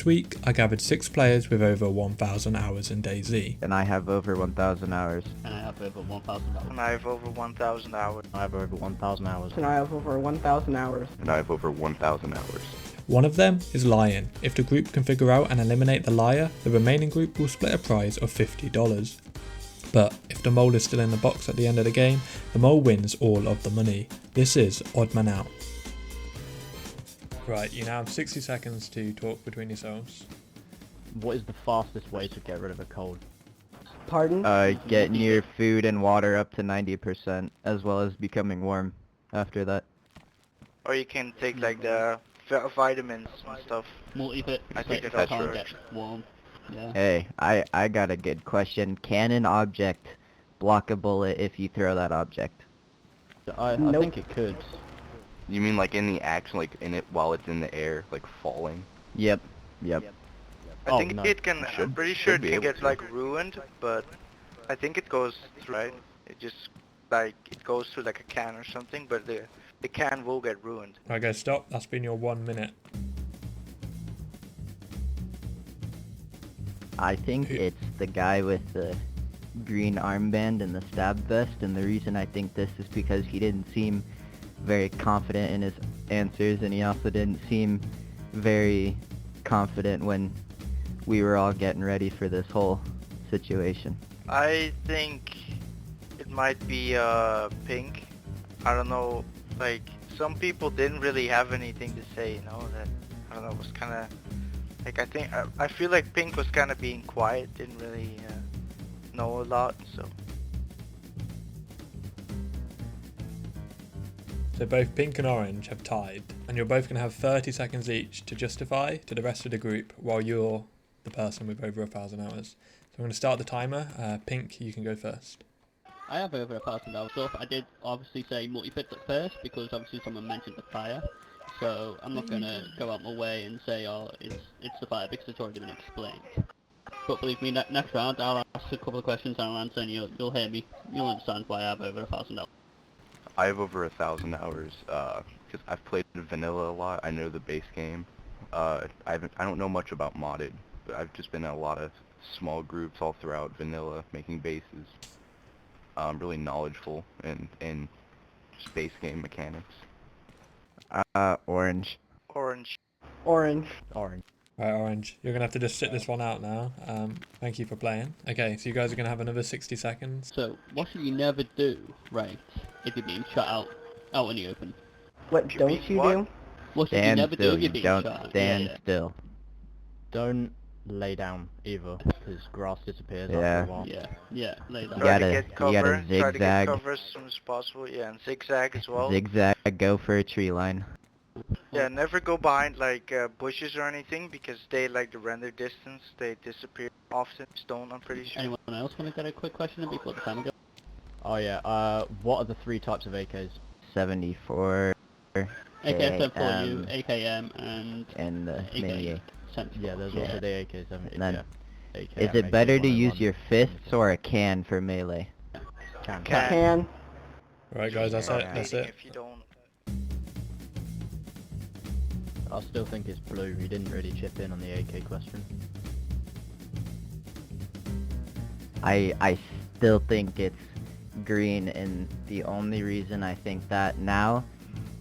week, I gathered 6 players with over 1,000 hours in DayZ. And I have over 1,000 hours. And I have over 1,000 hours. And I have over 1,000 hours. I have over 1,000 hours. And I have over 1,000 hours. And I have over 1,000 hours. One of them is lying. If the group can figure out and eliminate the liar, the remaining group will split a prize of $50. But if the mole is still in the box at the end of the game, the mole wins all of the money. This is Odd Man Out. Right, you now have 60 seconds to talk between yourselves. What is the fastest way to get rid of a cold? Pardon? Getting your food and water up to 90%, as well as becoming warm after that. Or you can take like the vitamins and stuff. Multi-hit, I think so that's can't right. get warm. Yeah. Hey, I got a good question. Can an object block a bullet if you throw that object? I Nope. think it could. You mean like in the action, like in it while it's in the air, like falling? Yep. I think no. it can, I'm Should- pretty sure should it be can able get to. like ruined, but I think it goes through, right? It just, like, it goes through like a can or something, but the can will get ruined. Right guys, stop. That's been your 1 minute. I think it's the guy with the green armband and the stab vest, and the reason I think this is because he didn't seem very confident in his answers, and he also didn't seem very confident when we were all getting ready for this whole situation. I think it might be pink. I don't know, like some people didn't really have anything to say, you know, that I don't know, was kind of like I feel like pink was kind of being quiet, didn't really know a lot, so So both pink and orange have tied, and you're both going to have 30 seconds each to justify to the rest of the group while you're the person with over 1,000 hours. So I'm going to start the timer. Pink, you can go first. I have over 1,000 hours stuff. I did obviously say multi-fit at first because obviously someone mentioned the fire. So I'm not going to go out my way and say, oh, it's the fire because it's already been explained. But believe me, next round I'll ask a couple of questions and I'll answer and you'll hear me. You'll understand why I have over 1,000 hours. I have over 1,000 hours, because I've played vanilla a lot. I know the base game. I don't know much about modded, but I've just been in a lot of small groups all throughout vanilla, making bases. I'm really knowledgeable in just base game mechanics. Orange. orange. Orange. Orange. Right, orange, you're going to have to just sit this one out now. Thank you for playing. Okay, so you guys are going to have another 60 seconds. So what should you never do, right, if you're being shot out in the open? What You don't mean you what? do? What should you Stand never do still, if you're you being don't shot? stand Yeah. still. Don't lay down either, because grass disappears Yeah. after a while. Yeah, lay down. You Try to gotta- get you cover, gotta try to get zigzag. cover as soon as possible, yeah, and zigzag as well. Zigzag, go for a tree line. Yeah, never go behind like bushes or anything because they like the render distance, they disappear often. Stone, I'm pretty sure. Anyone else want to get a quick question in before the timer goes? Oh yeah, what are the 3 types of AKs? 74 AKSM for you, AM, AKM, and and the AK. mini. Yeah, there's Yeah. also the AK-7. And then, yeah. AK, Is it better to use your fists or a can for melee? Can. Can. Right guys, that's it. Start That's bleeding it. If you don't. I still think it's blue. He didn't really chip in on the AK question. I still think it's green, and the only reason I think that now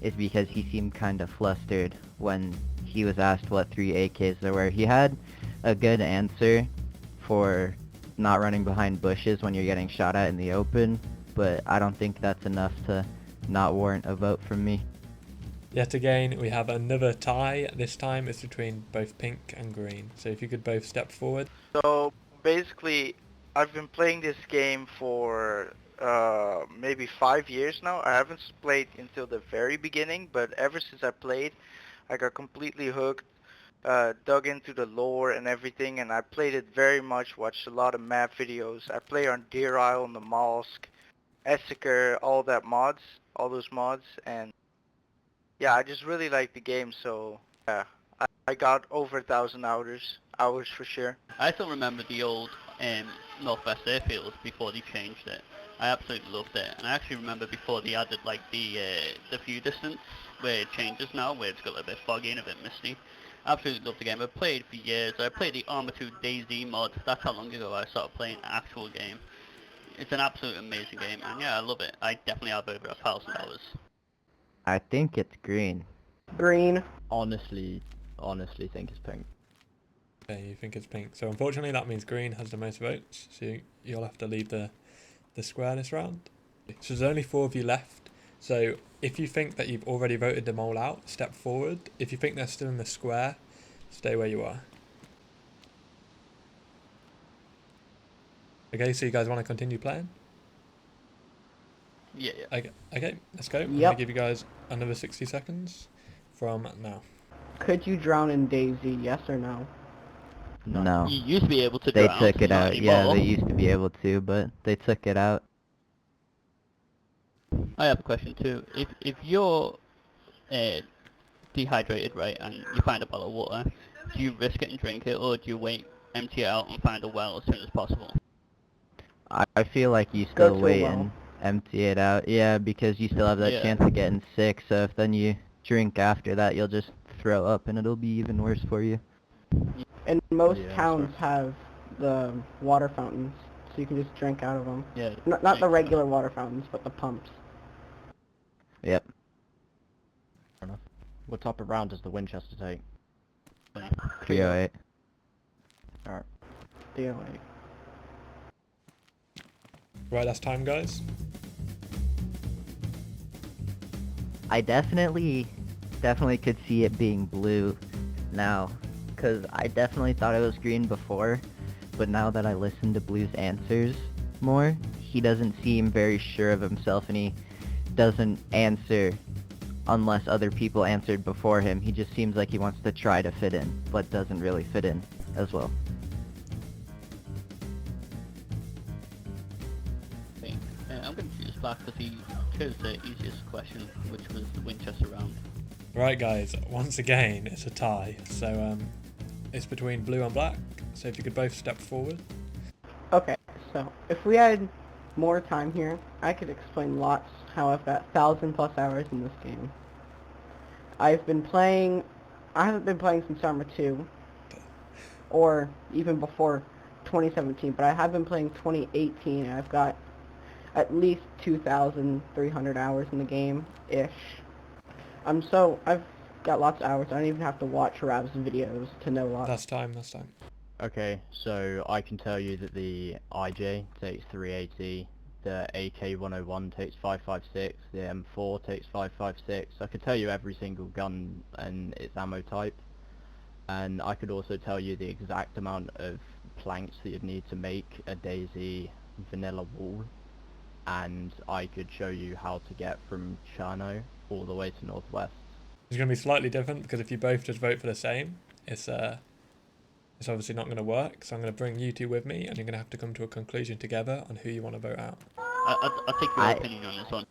is because he seemed kind of flustered when he was asked what 3 AKs there were. He had a good answer for not running behind bushes when you're getting shot at in the open, but I don't think that's enough to not warrant a vote from me. Yet again, we have another tie. This time it's between both pink and green. So if you could both step forward. So basically, I've been playing this game for maybe 5 years now. I haven't played until the very beginning, but ever since I played, I got completely hooked, dug into the lore and everything, and I played it very much, watched a lot of map videos. I play on Deer Isle, on the Mosque, Essiker, all those mods, and yeah, I just really like the game, so yeah, I got over 1,000 hours for sure. I still remember the old Northwest Airfield before they changed it. I absolutely loved it, and I actually remember before they added like the view distance where it changes now, where it's got a bit foggy and a bit misty. Absolutely love the game. I've played for years. I played the Arma 2 DayZ mod. That's how long ago I started playing an actual game. It's an absolute amazing game, and yeah, I love it. I definitely have over 1,000 hours. I think it's green. Green. Honestly think it's pink. Okay, you think it's pink. So unfortunately that means green has the most votes, so you'll have to leave the square this round. So there's only 4 of you left. So if you think that you've already voted them all out, step forward. If you think they're still in the square, stay where you are. Okay, so you guys want to continue playing? Yeah. Okay, let's go. I'm Yep. going to give you guys another 60 seconds from now. Could you drown in Daisy? Yes or no? No. You used to be able to They drown, took it not out. anymore. Yeah, they used to be able to, but they took it out. I have a question too. If you're dehydrated, right, and you find a bottle of water, do you risk it and drink it, or do you wait, empty it out, and find a well as soon as possible? I feel like you Go still to a wait well. and empty it out. Yeah, because you still have that Yeah. chance of getting sick, so if then you drink after that, you'll just throw up and it'll be even worse for you. And most Yeah, towns sorry. have the water fountains, so you can just drink out of them. Yeah. Not the regular water fountains, but the pumps. Yep. Fair enough. What type of round does the Winchester take? 308. Alright. DOA. Right, that's time, guys. I definitely could see it being blue now, because I definitely thought it was green before, but now that I listen to Blue's answers more, he doesn't seem very sure of himself, and he doesn't answer unless other people answered before him. He just seems like he wants to try to fit in, but doesn't really fit in as well. I'm going to choose black because he chose the easiest question, which was the Winchester round. Right, guys, once again, it's a tie. So it's between blue and black. So if you could both step forward. Okay, so if we had more time here, I could explain lots how I've got 1,000+ hours in this game. I haven't been playing since Arma 2, or even before 2017, but I have been playing 2018, and I've got at least 2,300 hours in the game-ish. I've got lots of hours. I don't even have to watch Rav's videos to know lots. That's time, that's time. Okay, so I can tell you that the IJ takes 380, the AK-101 takes 556, the M4 takes 556. I could tell you every single gun and its ammo type, and I could also tell you the exact amount of planks that you'd need to make a DayZ vanilla wall, and I could show you how to get from Cherno all the way to Northwest. It's going to be slightly different because if you both just vote for the same, it's obviously not going to work. So I'm going to bring you two with me, and you're going to have to come to a conclusion together on who you want to vote out. I'll take your opinion on this one.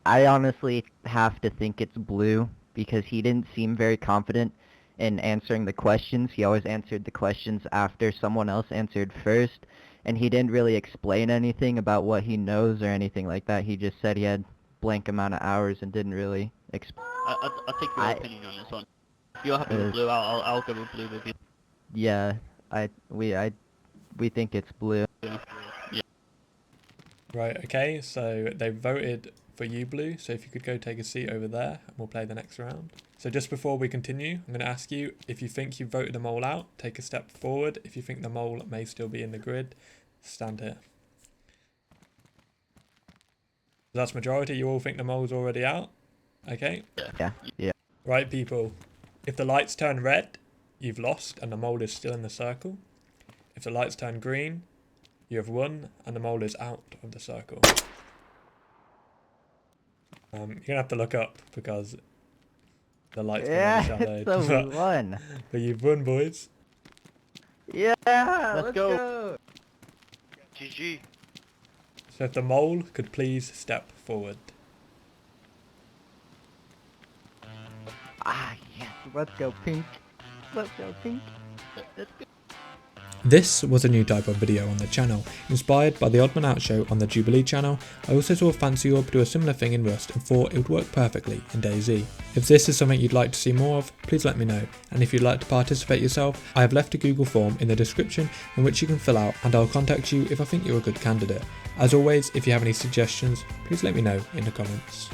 I honestly have to think it's blue, because he didn't seem very confident in answering the questions. He always answered the questions after someone else answered first, and he didn't really explain anything about what he knows or anything like that. He just said he had blank amount of hours and didn't really explain. I'll take your opinion on this one. If you're happy with blue, I'll go with blue with you. Yeah, we think it's blue. Yeah. Right, okay, so they voted for you, Blue, so if you could go take a seat over there, and we'll play the next round. So just before we continue, I'm going to ask you, if you think you've voted a mole out, take a step forward. If you think the mole may still be in the grid, stand here. That's majority, you all think the mole's already out? Okay. Yeah. Right, people, if the lights turn red, you've lost and the mole is still in the circle. If the lights turn green, you have won and the mole is out of the circle. You're going to have to look up because the light's been overshadowed. It's a won. But you've won, boys. Yeah, Let's go. GG. So if the mole could please step forward. Ah, yes. Let's go, Pink. Let's go, Pink. This was a new type of video on the channel, inspired by the Odd Man Out show on the Jubilee channel. I also saw Fancy Orb do a similar thing in Rust and thought it would work perfectly in DayZ. If this is something you'd like to see more of, please let me know, and if you'd like to participate yourself, I have left a Google form in the description in which you can fill out, and I'll contact you if I think you're a good candidate. As always, if you have any suggestions, please let me know in the comments.